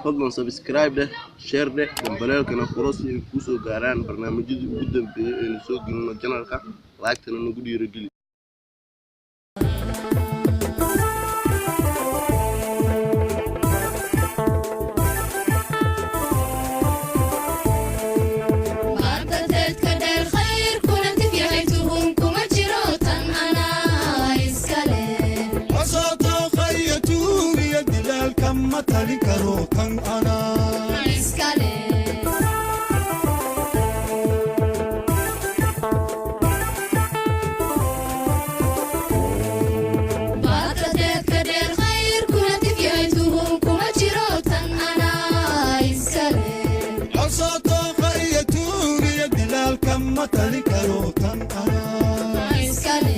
fadlan subscribe dheh share dheh dambalaalkana furo si ay kusoo gaaraan barnaamijyadii ugu dambeeyay ee soo gelino channelka like-tana nagu dhiirigeli tali karo tan ana iskale baaqadeed ka dheer khayr kuna tifyaytuhum kuma jiro tan ana iskale asato khayatuuri dilal kama tali karo tan ana iskale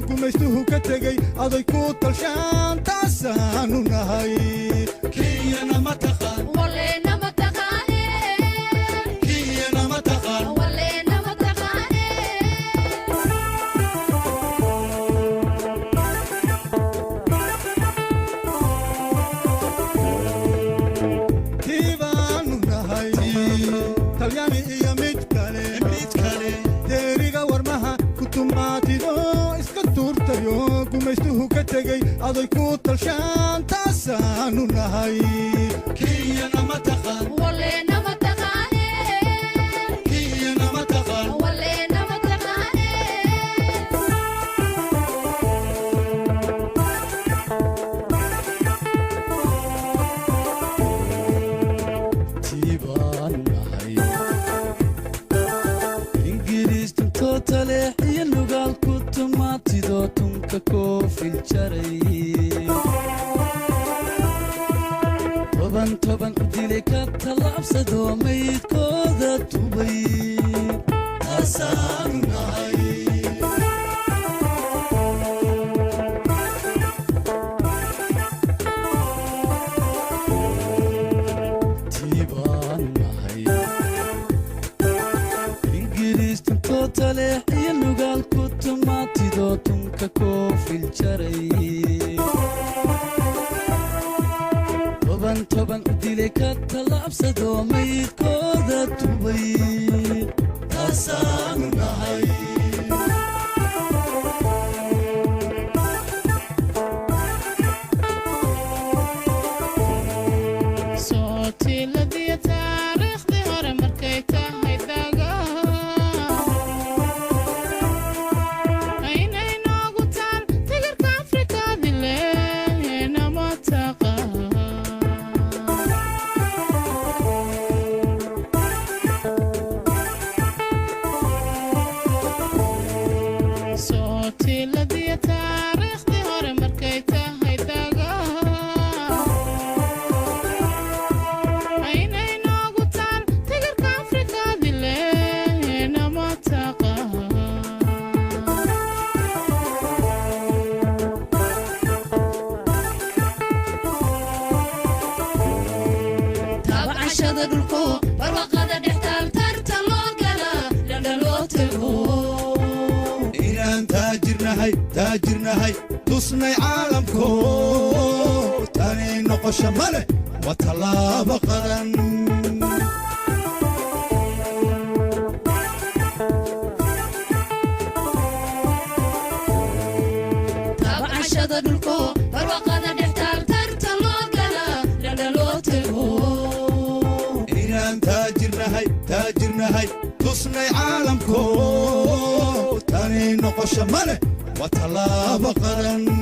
gumaystuhu ka tegay aday ku talshaan taasaanu nahay kiyana ma taqaan waleena ma taqaane kiyana ma taqaan waleena ma taqaane tiibaanu nahay talyaani iyo mid kale deeriga warmaha kutumaatido gumaystuhu ka tegay aday ku talshaan taasaanu nahay kiyana ma taqaan waleena ma taqaane kiyana ma taqaan waleena ma taqaane tiibaan nahay ingiriistu tootale iyo nugaal ku tumaatido tunka koofil jaray toban u dilay ka tallaabsado maydkooda tubay taasaanu nahay tiibaan nahay ingiriistu tootale iyo nugaal ku tumaatido tunka koofil jaray toban u dilay ka tallaabsado maydkooda tubay taasaanu nahay sootiladiya taariikhdii hore markay tahay daga aynay noogu taal tigirka afrikaadile nama taqaan sootiladiya taariikhdii hore markay tahay daga aynay noogu taal tigirka afrikaadile nama taqaan taabacashada dhulko barwaqada dhextaal tarta loo gala dhandhaloo tego inaan taajirnahay tusnay caalamko tani noqosha male waa tallaabo qaran taabacashada dhulko barwaqada dhextaal tarta loo gala dhandhaloo tego inaan taajirnahay tusnay caalamko tani كلي نقش ماله وطلاب قرن